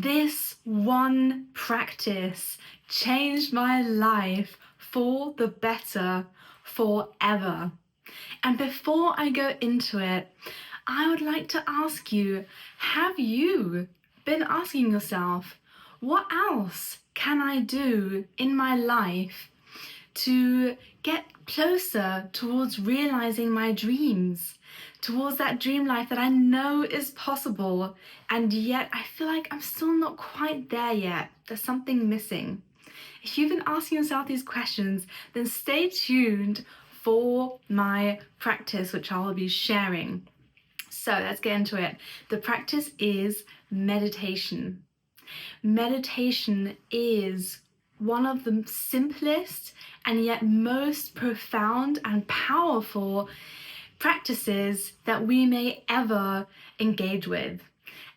This one practice changed my life for the better forever. And before I go into it, I would like to ask you, have you been asking yourself, what else can I do in my life to get closer towards realizing my dreams, towards that dream life that I know is possible, and yet I feel like I'm still not quite there yet. There's something missing. If you've been asking yourself these questions, then stay tuned for my practice, which I will be sharing. So let's get into it. The practice is meditation. Meditation is one of the simplest and yet most profound and powerful practices that we may ever engage with.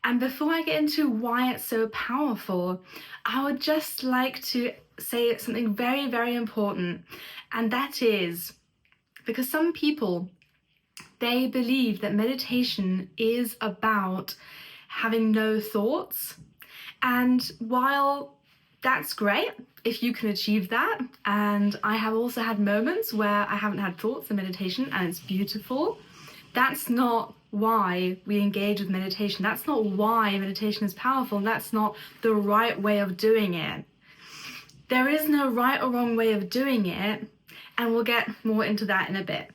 And before I get into why it's so powerful, I would just like to say something very, very important, and that is because some people, they believe that meditation is about having no thoughts. And while that's great, if you can achieve that, and I have also had moments where I haven't had thoughts in meditation and it's beautiful, that's not why we engage with meditation. That's not why meditation is powerful. That's not the right way of doing it. There is no right or wrong way of doing it, and we'll get more into that in a bit.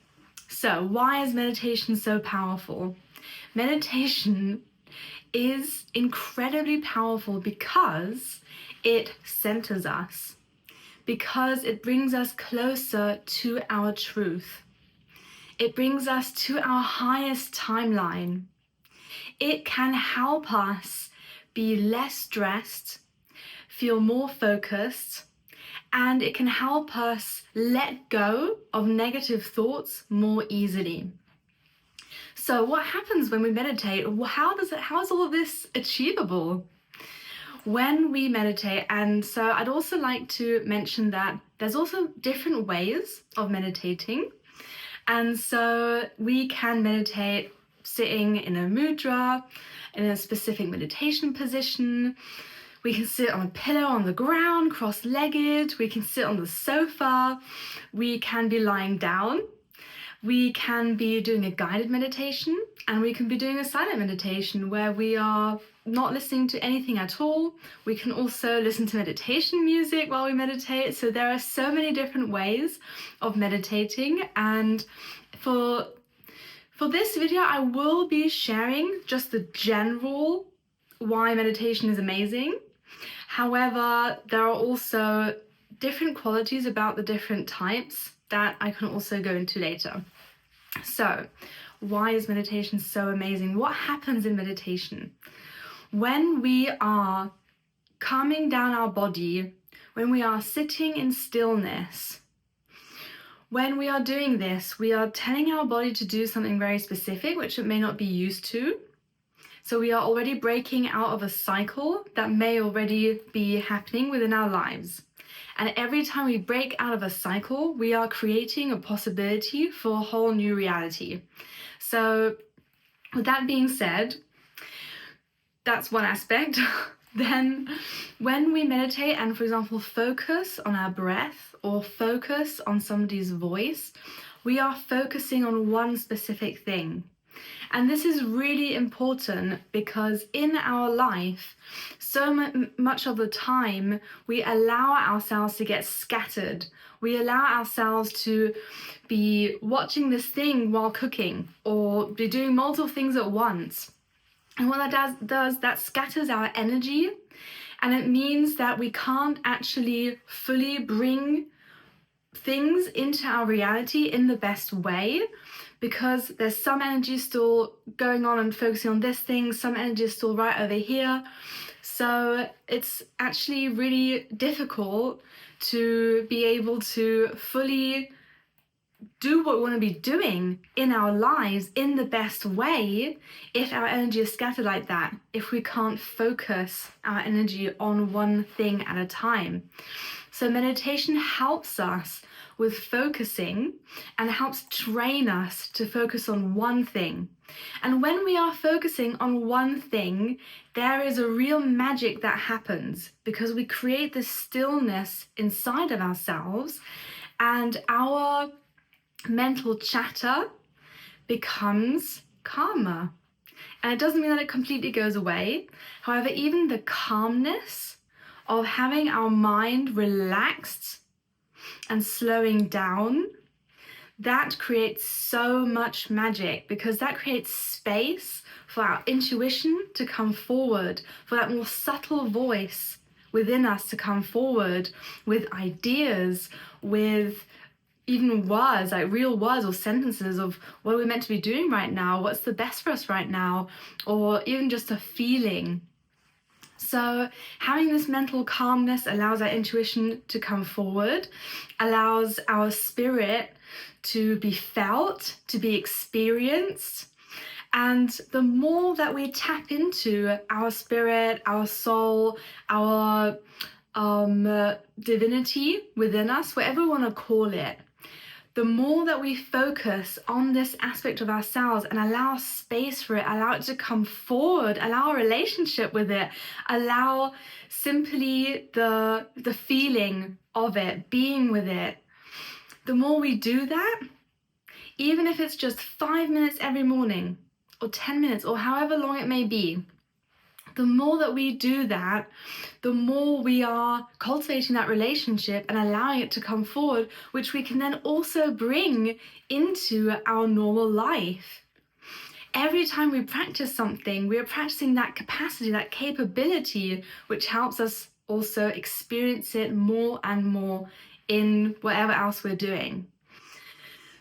So why is meditation so powerful? Meditation is incredibly powerful because it centers us, because it brings us closer to our truth. It brings us to our highest timeline. It can help us be less stressed, feel more focused, and it can help us let go of negative thoughts more easily. So what happens when we meditate? How is all of this achievable? When we meditate, and so I'd also like to mention that there's also different ways of meditating. And so we can meditate sitting in a mudra, in a specific meditation position. We can sit on a pillow on the ground, cross-legged. We can sit on the sofa. We can be lying down. We can be doing a guided meditation, and we can be doing a silent meditation where we are not listening to anything at all. We can also listen to meditation music while we meditate. So there are so many different ways of meditating. And for this video, I will be sharing just the general why meditation is amazing. However, there are also different qualities about the different types that I can also go into later. So, why is meditation so amazing? What happens in meditation? When we are calming down our body, when we are sitting in stillness, when we are doing this, we are telling our body to do something very specific, which it may not be used to. So we are already breaking out of a cycle that may already be happening within our lives. And every time we break out of a cycle, we are creating a possibility for a whole new reality. So with that being said, that's one aspect. Then when we meditate and, for example, focus on our breath or focus on somebody's voice, we are focusing on one specific thing. And this is really important because in our life, so much of the time, we allow ourselves to get scattered. We allow ourselves to be watching this thing while cooking or be doing multiple things at once. And what that does, that scatters our energy, and it means that we can't actually fully bring things into our reality in the best way, because there's some energy still going on and focusing on this thing, some energy is still right over here. So it's actually really difficult to be able to fully do what we want to be doing in our lives in the best way if our energy is scattered like that, if we can't focus our energy on one thing at a time. So meditation helps us with focusing and helps train us to focus on one thing. And when we are focusing on one thing, there is a real magic that happens because we create this stillness inside of ourselves, and our mental chatter becomes calmer. And it doesn't mean that it completely goes away. However, even the calmness of having our mind relaxed and slowing down, that creates so much magic, because that creates space for our intuition to come forward, for that more subtle voice within us to come forward with ideas, with even words, like real words or sentences of what are we meant to be doing right now, what's the best for us right now, or even just a feeling. So having this mental calmness allows our intuition to come forward, allows our spirit to be felt, to be experienced. And the more that we tap into our spirit, our soul, our divinity within us, whatever we want to call it, the more that we focus on this aspect of ourselves and allow space for it, allow it to come forward, allow a relationship with it, allow simply the feeling of it, being with it, the more we do that, even if it's just 5 minutes every morning or 10 minutes or however long it may be, the more that we do that, the more we are cultivating that relationship and allowing it to come forward, which we can then also bring into our normal life. Every time we practice something, we are practicing that capacity, that capability, which helps us also experience it more and more in whatever else we're doing.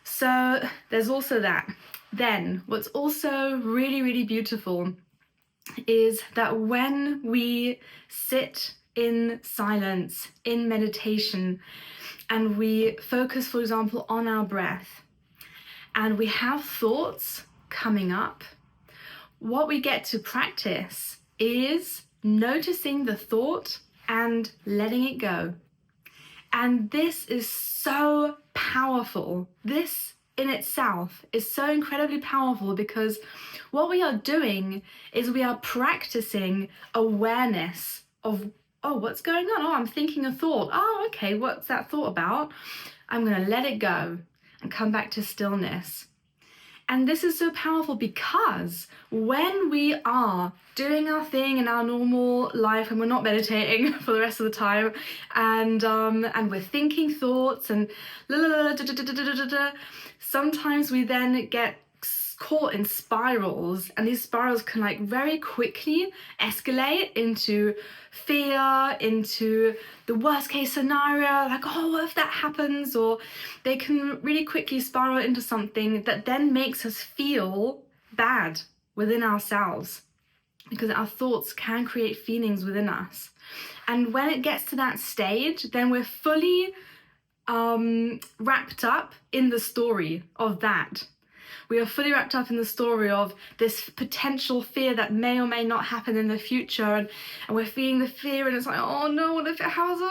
So there's also that. Then what's also really, really beautiful is that when we sit in silence, in meditation, and we focus, for example, on our breath, and we have thoughts coming up, what we get to practice is noticing the thought and letting it go. And this is so powerful. This in itself is so incredibly powerful, because what we are doing is we are practicing awareness of, oh, what's going on? Oh, I'm thinking a thought. Oh, okay, what's that thought about? I'm going to let it go and come back to stillness. And this is so powerful because when we are doing our thing in our normal life and we're not meditating for the rest of the time, and we're thinking thoughts and sometimes we then get caught in spirals, and these spirals can like very quickly escalate into fear, into the worst case scenario, like, oh, what if that happens? Or they can really quickly spiral into something that then makes us feel bad within ourselves, because our thoughts can create feelings within us. And when it gets to that stage, then we're fully wrapped up in the story of that. We are fully wrapped up in the story of this potential fear that may or may not happen in the future, and we're feeling the fear, and it's like, oh no, what if it has?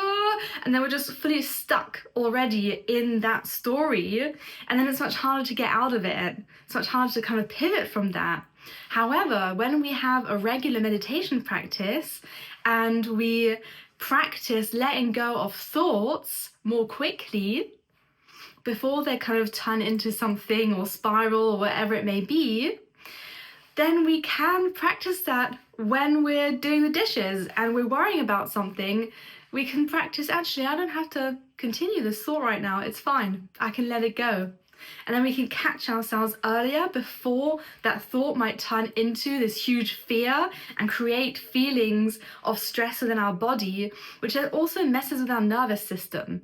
And then we're just fully stuck already in that story, and then it's much harder to get out of it. It's much harder to kind of pivot from that. However, when we have a regular meditation practice and we practice letting go of thoughts more quickly, before they kind of turn into something or spiral or whatever it may be, then we can practice that when we're doing the dishes and we're worrying about something. We can practice, actually, I don't have to continue this thought right now. It's fine. I can let it go. And then we can catch ourselves earlier before that thought might turn into this huge fear and create feelings of stress within our body, which also messes with our nervous system.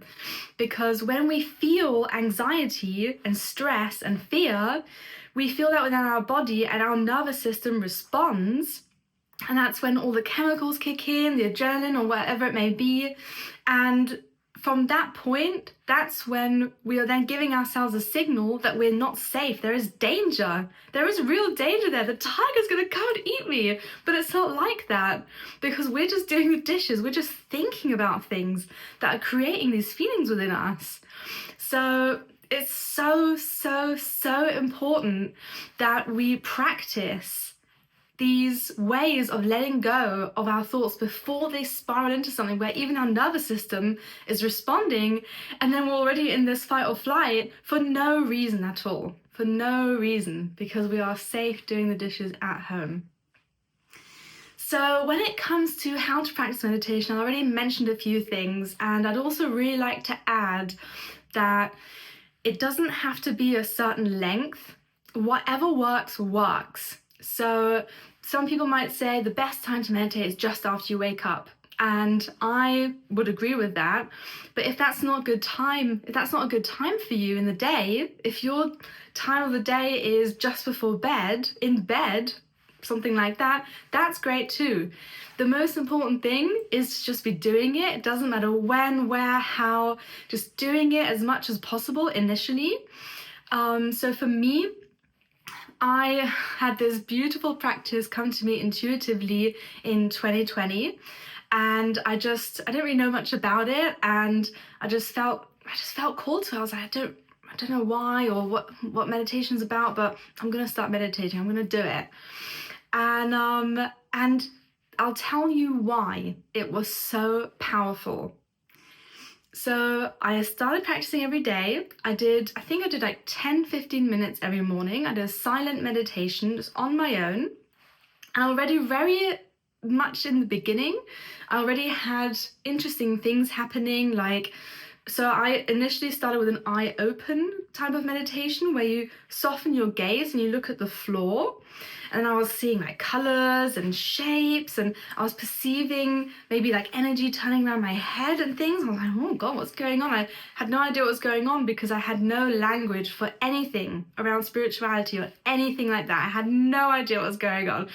Because when we feel anxiety and stress and fear, we feel that within our body and our nervous system responds. And that's when all the chemicals kick in, the adrenaline or whatever it may be. And from that point, that's when we are then giving ourselves a signal that we're not safe. There is danger. There is real danger there. The tiger's gonna come and eat me. But it's not like that, because we're just doing the dishes. We're just thinking about things that are creating these feelings within us. So it's so, so, so important that we practice these ways of letting go of our thoughts before they spiral into something where even our nervous system is responding, and then we're already in this fight or flight for no reason at all. For no reason, because we are safe doing the dishes at home. So when it comes to how to practice meditation, I already mentioned a few things, and I'd also really like to add that it doesn't have to be a certain length. Whatever works, works. So some people might say the best time to meditate is just after you wake up. And I would agree with that. But if that's not a good time, for you in the day, if your time of the day is just before bed, in bed, something like that, that's great too. The most important thing is to just be doing it. It doesn't matter when, where, how, just doing it as much as possible initially. So for me, I had this beautiful practice come to me intuitively in 2020, and I didn't really know much about it, and I just felt called to it. I was like, I don't know why or what meditation's about, but I'm gonna start meditating. I'm gonna do it, and I'll tell you why it was so powerful. So I started practicing every day. I think I did like 10-15 minutes every morning. I did a silent meditation just on my own. And already very much in the beginning, I already had interesting things happening. So I initially started with an eye open type of meditation where you soften your gaze and you look at the floor. And I was seeing like colors and shapes, and I was perceiving maybe like energy turning around my head and things. I was like, oh God, what's going on? I had no idea what was going on because I had no language for anything around spirituality or anything like that. I had no idea what was going on.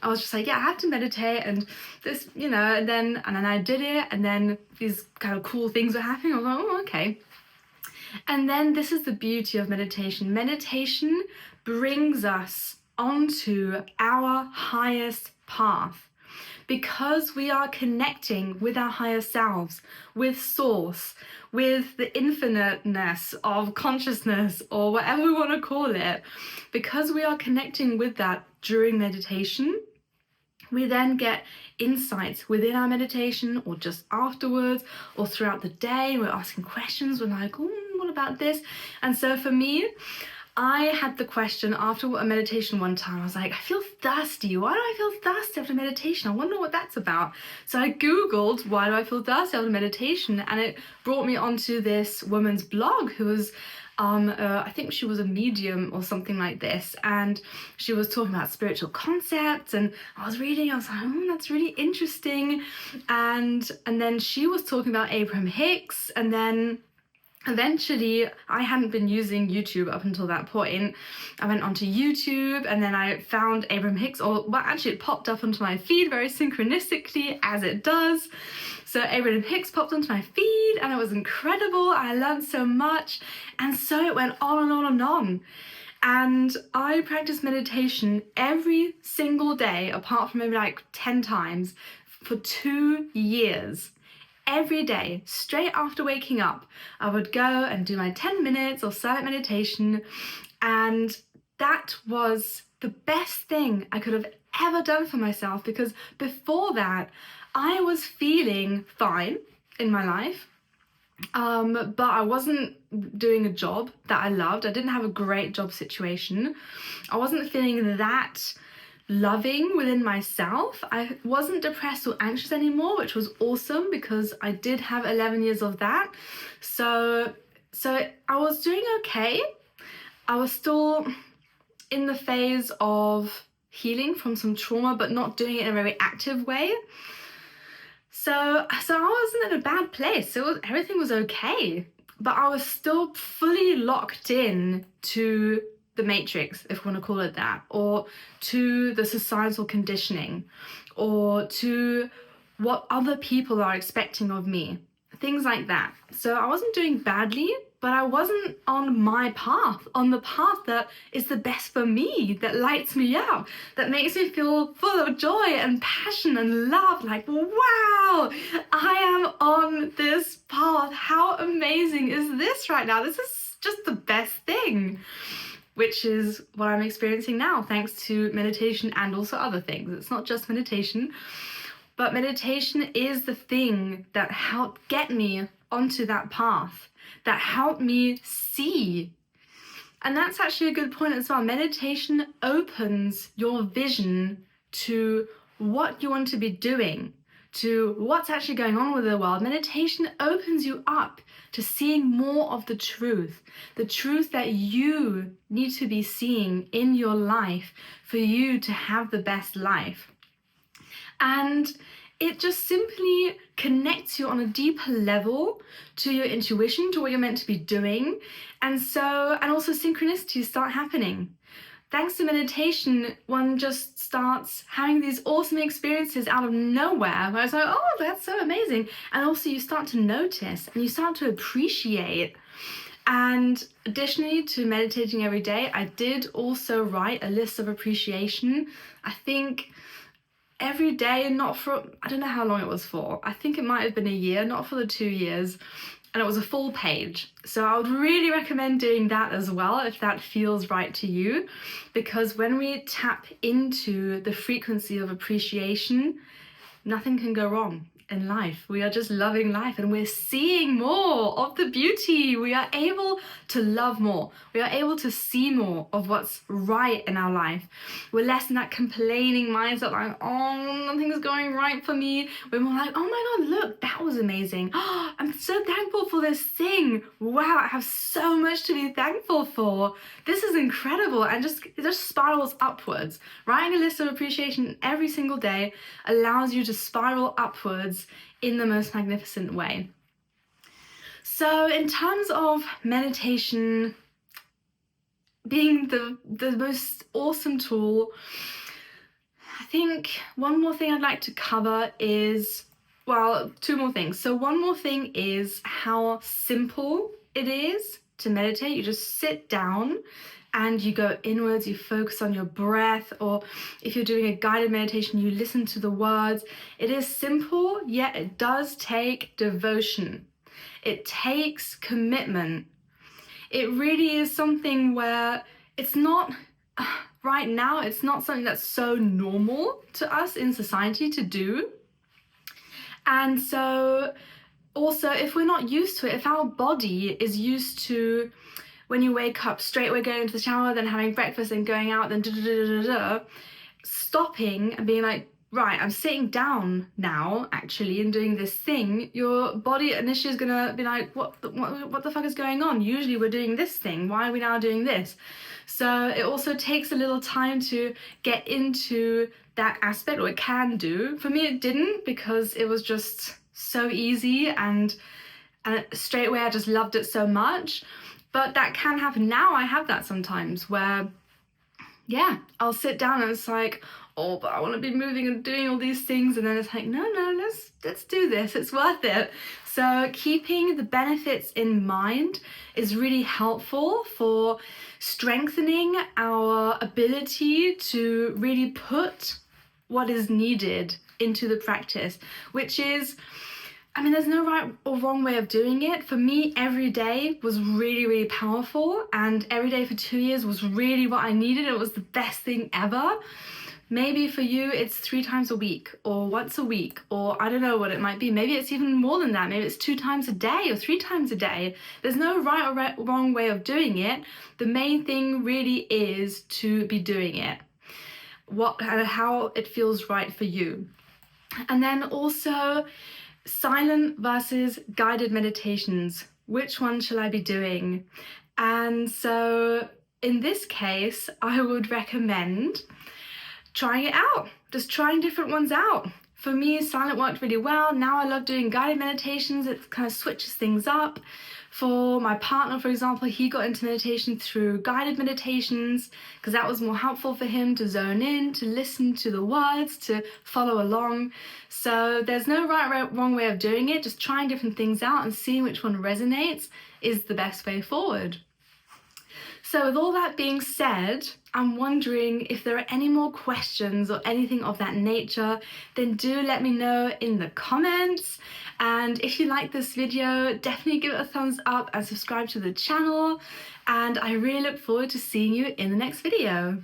I was just like, yeah, I have to meditate and this, and then I did it, and then these kind of cool things were happening. I was like, oh, okay. And then this is the beauty of meditation. Meditation brings us onto our highest path because we are connecting with our higher selves, with source, with the infiniteness of consciousness, or whatever we want to call it. Because we are connecting with that during meditation, we then get insights within our meditation or just afterwards or throughout the day. We're asking questions. We're like, oh, what about this? And so for me, I had the question after a meditation one time. I was like, I feel thirsty. Why do I feel thirsty after meditation? I wonder what that's about. So I Googled, why do I feel thirsty after meditation? And it brought me onto this woman's blog who was, I think she was a medium or something like this. And she was talking about spiritual concepts. And I was reading, I was like, oh, that's really interesting. And then she was talking about Abraham Hicks. And then eventually, I hadn't been using YouTube up until that point. I went onto YouTube and then I found Abraham Hicks, it popped up onto my feed very synchronistically, as it does. So Abraham Hicks popped onto my feed and it was incredible. I learned so much. And so it went on and on and on. And I practiced meditation every single day, apart from maybe like 10 times, for 2 years. Every day, straight after waking up, I would go and do my 10 minutes of silent meditation, and that was the best thing I could have ever done for myself, because before that, I was feeling fine in my life, but I wasn't doing a job that I loved. I didn't have a great job situation. I wasn't feeling that loving within myself. I wasn't depressed or anxious anymore, which was awesome because I did have 11 years of that. So I was doing okay. I was still in the phase of healing from some trauma, but not doing it in a very active way. So I wasn't in a bad place. Everything was okay, but I was still fully locked in to the matrix, if we want to call it that, or to the societal conditioning, or to what other people are expecting of me. things like that. So I wasn't doing badly, but I wasn't on my path, on the path that is the best for me, that lights me up, that makes me feel full of joy and passion and love. Like, wow, I am on this path. How amazing is this right now? This is just the best thing, which is what I'm experiencing now, thanks to meditation and also other things. It's not just meditation, but meditation is the thing that helped get me onto that path, that helped me see. And that's actually a good point as well. Meditation opens your vision to what you want to be doing, to what's actually going on with the world. Meditation opens you up to seeing more of the truth that you need to be seeing in your life for you to have the best life. And it just simply connects you on a deeper level to your intuition, to what you're meant to be doing. And also synchronicities start happening. Thanks to meditation, one just starts having these awesome experiences out of nowhere, where it's like, oh, that's so amazing. And also you start to notice and you start to appreciate. And additionally to meditating every day, I did also write a list of appreciation. I think every day, not for, I don't know how long it was for. I think it might have been a year, not for the 2 years. And it was a full page. So I would really recommend doing that as well if that feels right to you. Because when we tap into the frequency of appreciation, nothing can go wrong in life. We are just loving life and we're seeing more of the beauty. We are able to love more. We are able to see more of what's right in our life. We're less in that complaining mindset like, oh, nothing's going right for me. We're more like, oh my God, look, that was amazing. Oh, I'm so thankful for this thing. Wow, I have so much to be thankful for. This is incredible. And it just spirals upwards. Writing a list of appreciation every single day allows you to spiral upwards in the most magnificent way. So in terms of meditation being the most awesome tool, I think one more thing I'd like to cover is, well, two more things. So one more thing is how simple it is to meditate. You just sit down and you go inwards, you focus on your breath, or if you're doing a guided meditation, you listen to the words. It is simple, yet it does take devotion. It takes commitment. It really is something where it's not, right now, it's not something that's so normal to us in society to do. And so also, if we're not used to it, if our body is used to, when you wake up, straight away going into the shower, then having breakfast and going out, then stopping and being like, right, I'm sitting down now, actually, and doing this thing, your body initially is gonna be like, what the fuck is going on? Usually we're doing this thing. Why are we now doing this? So it also takes a little time to get into that aspect, or it can do. For me, it didn't, because it was just so easy and straight away I just loved it so much. But that can happen now. I have that sometimes where, yeah, I'll sit down and it's like, oh, but I want to be moving and doing all these things. And then it's like, no, let's do this. It's worth it. So keeping the benefits in mind is really helpful for strengthening our ability to really put what is needed into the practice, which is, I mean, there's no right or wrong way of doing it. For me, every day was really, really powerful, and every day for 2 years was really what I needed. It was the best thing ever. Maybe for you, it's 3 times a week or once a week, or I don't know what it might be. Maybe it's even more than that. Maybe it's 2 times a day or 3 times a day. There's no right or wrong way of doing it. The main thing really is to be doing it. How it feels right for you. And then also, silent versus guided meditations. Which one shall I be doing? And so in this case, I would recommend trying it out, just trying different ones out. For me, silent worked really well. Now I love doing guided meditations. It kind of switches things up. For my partner, for example, he got into meditation through guided meditations because that was more helpful for him to zone in, to listen to the words, to follow along. So there's no wrong way of doing it. Just trying different things out and seeing which one resonates is the best way forward. So with all that being said, I'm wondering if there are any more questions or anything of that nature, then do let me know in the comments. And if you like this video, definitely give it a thumbs up and subscribe to the channel. And I really look forward to seeing you in the next video.